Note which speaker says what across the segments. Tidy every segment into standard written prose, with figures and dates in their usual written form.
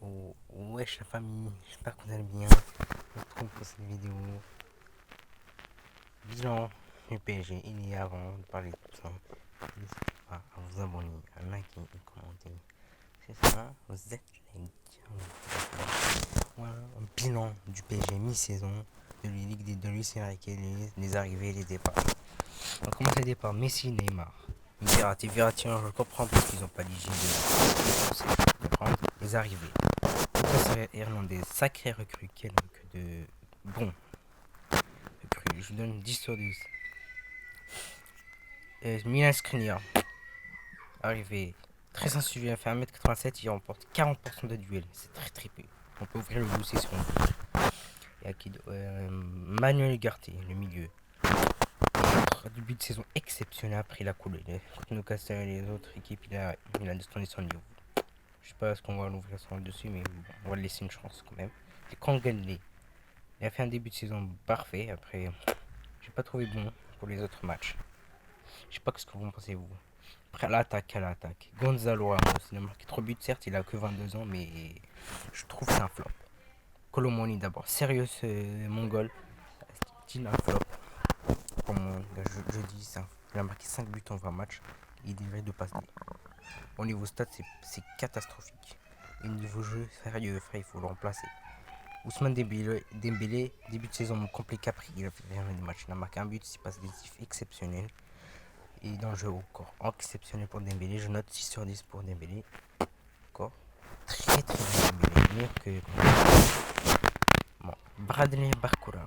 Speaker 1: Wesh la famille, j'espère que vous allez bien. On se retrouve pour cette vidéo. Bilan du PSG, il est avant de parler de tout ça. N'hésitez pas à vous abonner, à liker et commenter. C'est ça, vous êtes les gars. Voilà, un bilan du PSG mi-saison, de la Ligue des deux Luis Enrique, les arrivées et les départs. On commence les départs, Messi, Neymar. Verratti, je comprends parce qu'ils n'ont pas l'hygiène de les arrivées. Irlandais, sacré recrue, quel de bon recrue. Je vous donne 10 sur 10. Milan Skriniar, arrivé très insuffisant, fait 1m87, il remporte 40% de duels. C'est très très peu. On peut ouvrir le dossier sur Manuel Ugarte, le milieu. Début de saison exceptionnel après la coulée. Contre Newcastle et les autres équipes, il a descendu son niveau. Je sais pas ce qu'on va l'ouvrir sur le dessus, mais on va le laisser une chance quand même. Et Kanganley, il a fait un début de saison parfait. Après, j'ai pas trouvé bon pour les autres matchs. Je sais pas ce que vous en pensez vous. Après à l'attaque. Gonzalo Ramos, il a marqué 3 buts, certes, il a que 22 ans, mais je trouve que c'est un flop. Colomoni d'abord, sérieux ce mongol, c'est un flop. Pour moi, je dis ça. Il a marqué 5 buts en 20 matchs, il devrait de passer. Au niveau stade, c'est catastrophique. Et au niveau jeu, sérieux, frère, il faut le remplacer. Ousmane Dembélé, début de saison compliqué après, il a fait rien de match. Il a marqué un but, c'est pas décisif exceptionnel. Et dans le jeu au corps, exceptionnel pour Dembélé. Je note 6 sur 10 pour Dembélé. Corps. Très très bien Dembélé. Meilleur que. Bon. Bradley Barcola.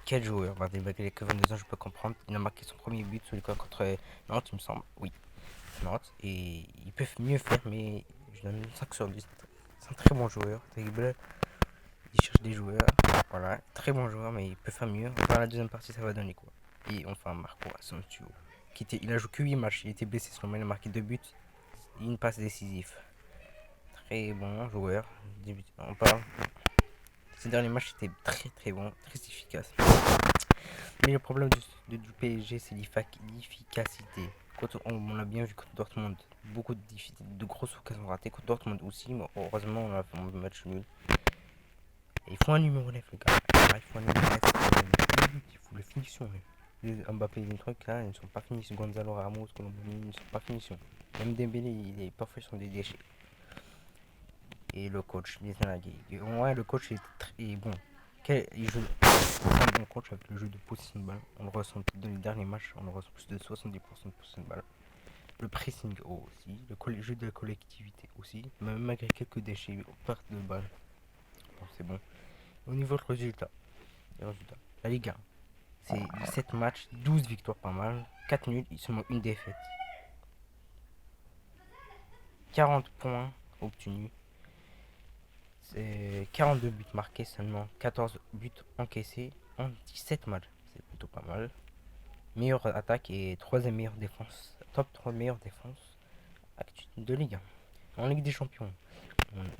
Speaker 1: Quel joueur. Bradley Barcola, que 22 ans, je peux comprendre. Il a marqué son premier but sur le camp contre Nantes, il me semble. Oui. Nantes. Et il peut mieux faire, mais je donne 5 sur 10. C'est un très bon joueur. Terrible. Il cherche des joueurs. Voilà. Très bon joueur, mais il peut faire mieux. Dans la deuxième partie, ça va donner quoi. Et enfin, Marco Asensio. Il a joué que 8 matchs. Il était blessé seulement. Il a marqué 2 buts. Et une passe décisive. Très bon joueur. On parle. Ces derniers matchs étaient très très bons, très efficaces. Mais le problème du PSG, c'est l'efficacité. On l'a bien vu contre Dortmund, beaucoup de grosses occasions ratées. Contre Dortmund aussi, mais heureusement, on a fait un match nul. Et il faut un numéro 9, les gars. Il faut un numéro 9. Il faut la finition. Les Mbappé, les trucs là, ils ne sont pas finis. Gonzalo Ramos, Colombani, ils ne sont pas finition. Même Dembélé, il est parfait sur des déchets. Et le coach, ouais, le coach est bon. Il joue un bon coach avec le jeu de possession de balle. On le ressent dans les derniers matchs, on le ressent plus de 70% de possession de balle. Le pressing aussi, le jeu de la collectivité aussi, même malgré quelques déchets, perte de balle. Bon, c'est bon. Au niveau de résultat, la Ligue 1, c'est 7 matchs, 12 victoires pas mal, 4 nuls, seulement une défaite. 40 points obtenus. C'est 42 buts marqués seulement, 14 buts encaissés en 17 matchs. C'est plutôt pas mal. Meilleure attaque et troisième meilleure défense. Top 3 meilleure défense de Ligue 1. En Ligue des Champions,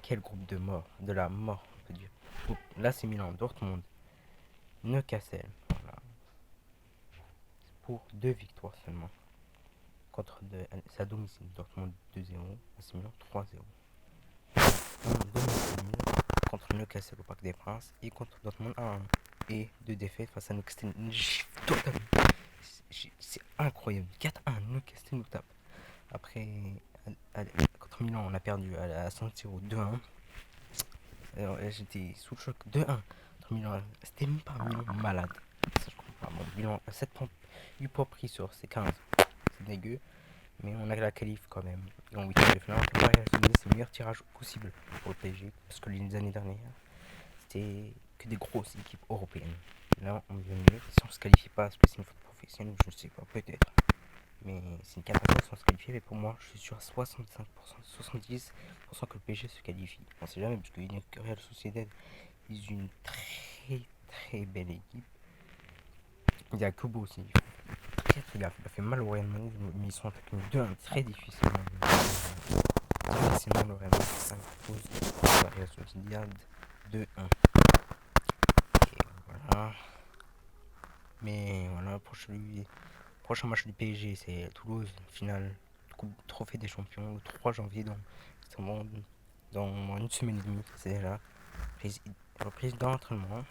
Speaker 1: quel groupe de mort, de la mort, on peut dire. Là, c'est Milan, Dortmund, Newcastle. Voilà. Pour 2 victoires seulement. C'est à domicile. Dortmund 2-0, AC Milan 3-0. Contre Newcastle au Parc des Princes et contre Dortmund 1-1. Et 2 défaites face à Newcastle. C'est incroyable. 4-1, Newcastle nous tape. Après, contre Milan, on a perdu à San Siro 2-1. J'étais sous le choc. 2-1 contre Milan. C'était même pas un Milan malade. Ça, je comprends pas. Bon, Milan, 7 points, 8 points pris sur ces 15. C'est dégueu. Mais on a la qualif quand même. Et en 8 de finale, on peut pas réaliser c'est le meilleur tirage possible pour le PSG. Parce que les années dernières, c'était que des grosses équipes européennes. Là, on vient mieux. Si on se qualifie pas, parce que c'est une faute professionnelle, je ne sais pas, peut-être. Mais c'est une catastrophe sans se qualifier. Mais pour moi, je suis sûr à 65%, 70% que le PSG se qualifie. On sait jamais, parce que Real Sociedad est une très très belle équipe. Il y a Kubo aussi. Il a fait mal au Real Madrid, mais ils sont attaqués 2-1 très difficilement. Difficilement, le Real Madrid 5 pause. La Real Sociedad 2-1. Et voilà. Mais voilà, prochain match du PSG, c'est Toulouse, finale, trophée des champions, le 3 janvier dans dans moins une semaine et demie. C'est déjà reprise d'entraînement.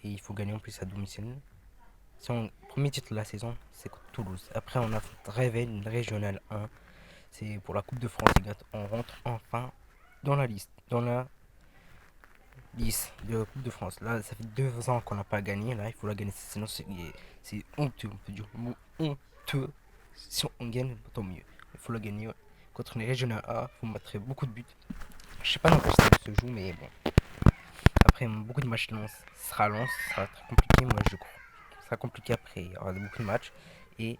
Speaker 1: Et il faut gagner en plus à domicile. Son premier titre de la saison, c'est contre Toulouse. Après, on a fait Réveil Régional 1. C'est pour la Coupe de France, les gars. On rentre enfin dans la liste. Dans la liste de la Coupe de France. Là, ça fait 2 ans qu'on n'a pas gagné. Là, il faut la gagner. Sinon, c'est honteux. On peut dire le mot honteux. Si on gagne, tant mieux. Il faut la gagner contre les Régional A. Il faut mettre beaucoup de buts. Je sais pas dans quel stade se joue, mais bon. Après, beaucoup de matchs Lens. Ce sera Lens. Ça sera très compliqué, moi, je crois. Ça sera compliqué après. Il y aura beaucoup de matchs. Et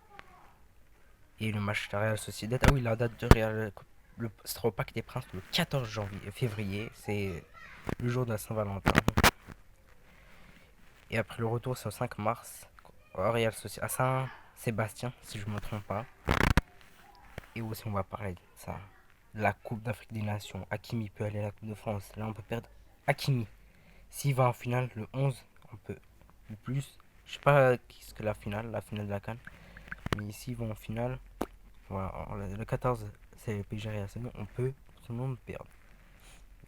Speaker 1: Et le match de Real Sociedad. Ah oui, la date de Real. Le sera au Parc des Princes le 14 février. C'est le jour de la Saint-Valentin. Et après le retour, c'est au 5 mars. Real Sociedad. À Saint-Sébastien, si je ne me trompe pas. Et aussi, on va parler de ça. La Coupe d'Afrique des Nations. Hakimi peut aller à la Coupe de France. Là, on peut perdre Hakimi. S'il va en finale le 11, on peut. Ou plus. Je sais pas qu'est-ce que la finale de la CAN. Mais s'ils vont en finale, voilà, le 14, c'est le PSG Real. Sinon, on peut tout le monde perdre.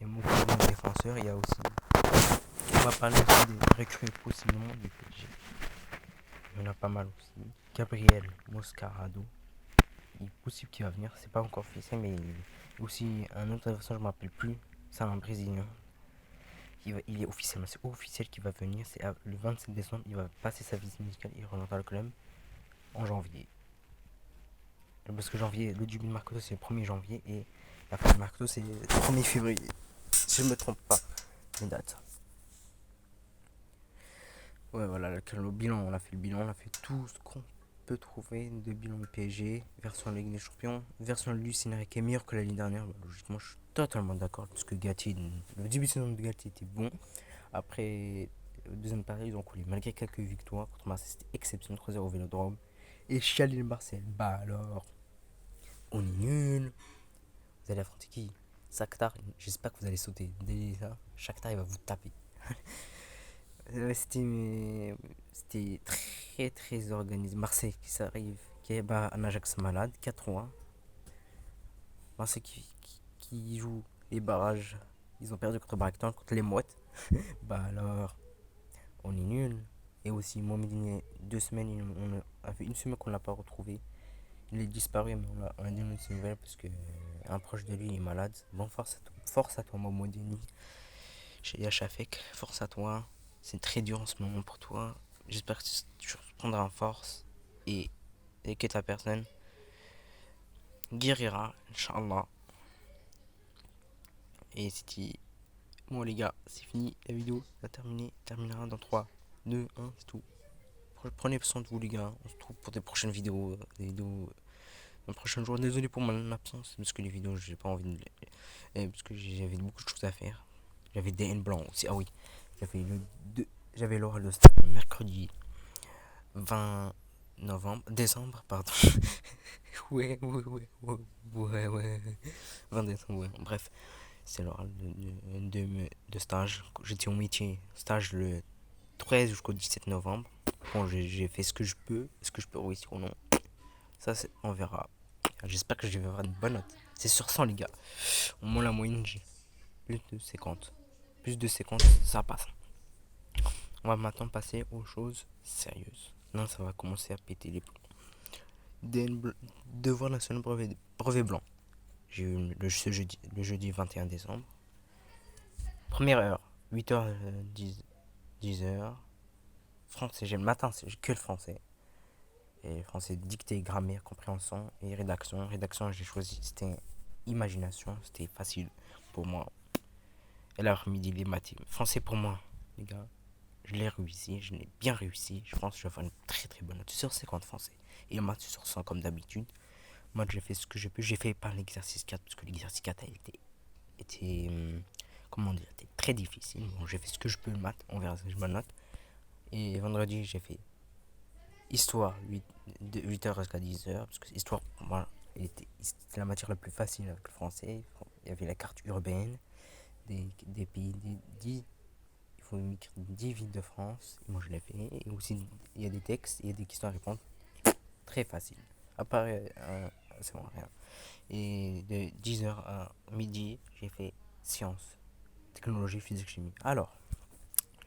Speaker 1: Il y a beaucoup de défenseurs. Il y a aussi. On va parler aussi des recrues possiblement du PSG. Il y en a pas mal aussi. Gabriel Moscarado. Il est possible qu'il va venir. C'est pas encore officiel, mais il y a aussi un autre défenseur, je ne me rappelle plus. C'est un Brésilien. Il est officiel, c'est officiel qu'il va venir. C'est le 25 décembre. Il va passer sa visite médicale. Il reviendra le club en janvier. Parce que janvier, le début de Mercato c'est le 1er janvier et la fin de Mercato c'est le 1er février. Si je me trompe pas, les dates. Ouais, voilà, le bilan, on a fait le bilan, on a fait tout ce qu'on peut trouver de bilan du PSG, version Ligue des Champions, version Luis Enrique est meilleure que l'année dernière. Bah, logiquement, je suis totalement d'accord parce que Gatti, le début de saison de Gatti était bon. Après, deuxième période, ils ont coulé malgré quelques victoires. Contre Marseille, c'était exceptionnel, 3-0 au Vélodrome. Et Chialis Marseille, bah alors, on est nul. Vous allez affronter qui? Shakhtar. J'espère que vous allez sauter. Dès ça, Shakhtar il va vous taper. C'était très très organisé. Marseille qui s'arrive, qui bat un Ajax malade, 4-3. Marseille qui joue les barrages. Ils ont perdu contre Brighton, contre les Mouettes. Bah alors, on est nul. Et aussi, Mohamed 2 semaines, on a fait une semaine qu'on l'a pas retrouvé. Il est disparu, mais on a donné une nouvelle parce que un proche de lui est malade. Bon, force à toi, Mohamed chez Yachafek. Force à toi. C'est très dur en ce moment pour toi. J'espère que tu reprendras en force et que ta personne guérira, Inch'Allah. Et c'était. Bon, les gars, c'est fini. La vidéo va terminer. Terminera dans 3, 2, 1, c'est tout. Prenez soin de vous, les gars. On se retrouve pour des prochaines vidéos. Des vidéos dans le prochain jour. Désolé pour mon absence. Parce que les vidéos, j'ai pas envie de. Parce que j'avais beaucoup de choses à faire. J'avais des N blancs aussi. Ah oui. J'avais l'oral de stage le mercredi 20 novembre, décembre, pardon. Ouais. 20 décembre, ouais. Bref, c'est l'oral de stage. J'étais au métier. Stage le 13 jusqu'au 17 novembre. Bon, j'ai fait ce que je peux. Est-ce que je peux réussir ou non? Ça, on verra. J'espère que je vais avoir une bonne note. C'est sur 100, les gars. Au moins, la moyenne, j'ai plus de 50. Plus de 50, ça passe. On va maintenant passer aux choses sérieuses. Non, ça va commencer à péter les plombs. Devoir national brevet blanc. J'ai eu le jeudi 21 décembre. Première heure, 8h, 10h. Français, j'ai le matin, c'est que le français. Et français dictée, grammaire, compréhension et rédaction. Rédaction, j'ai choisi, c'était imagination, c'était facile pour moi. Et l'après-midi, les maths. Français pour moi, les gars. Je l'ai réussi, je l'ai bien réussi. Je pense que je vais faire une très très bonne note sur 50 français. Et le maths sur 100 comme d'habitude. Moi j'ai fait ce que j'ai pu. J'ai fait pas l'exercice 4 parce que l'exercice 4 a été comment dire, était très difficile. Bon, j'ai fait ce que je peux le maths, on verra si je me note. Et vendredi j'ai fait histoire de 8h jusqu'à 10h. Parce que histoire pour moi c'était la matière la plus facile avec le français. Il y avait la carte urbaine des pays, il faut écrire 10 villes de France. Et moi je l'ai fait. Et aussi, il y a des textes, il y a des questions à répondre. Très facile. À part c'est bon, rien. Et de 10h à midi, j'ai fait sciences, technologie, physique, chimie. Alors,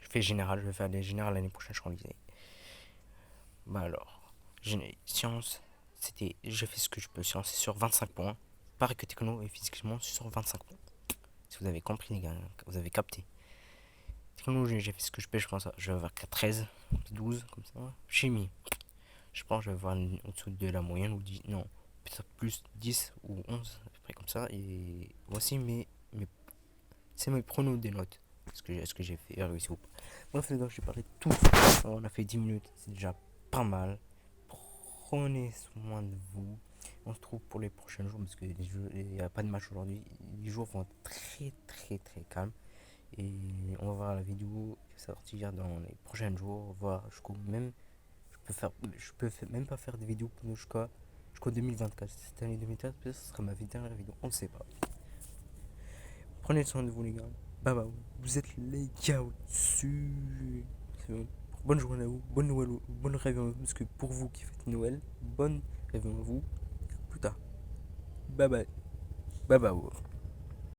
Speaker 1: je fais général, je vais faire des générales l'année prochaine, je crois, lycée. Bah alors, sciences, j'ai fait ce que je peux, sciences, c'est sur 25 points. Pareil que techno et physiquement, c'est sur 25 points. Si vous avez compris, les gars, vous avez capté. Technologie, j'ai fait ce que je peux, je pense, je vais avoir 13, 12, comme ça. Chimie, je pense que je vais avoir au-dessous de la moyenne, ou 10, non, peut-être plus 10 ou 11, à peu près comme ça. Et voici c'est mes pronos des notes. Est-ce que j'ai fait réussi ou pas. Bref, les gars, j'ai parlé tout. On a fait 10 minutes, c'est déjà pas mal. Prenez soin de vous. On se trouve pour les prochains jours parce qu'il n'y a pas de match aujourd'hui. Les jours vont être très très très calmes. Et on va voir la vidéo sortir dans les prochains jours. Voir même. Je peux même pas faire des vidéos jusqu'au 2024. Cette année 2024, peut-être ce sera ma dernière vidéo. On ne sait pas. Prenez soin de vous, les gars. Bye bye. Vous êtes les gars au-dessus. Bonne journée à vous. Bonne Noël. Bonne rêve à vous. Parce que pour vous qui faites Noël, bonne rêve à vous. Plus tard. Bye bye. Bye bye.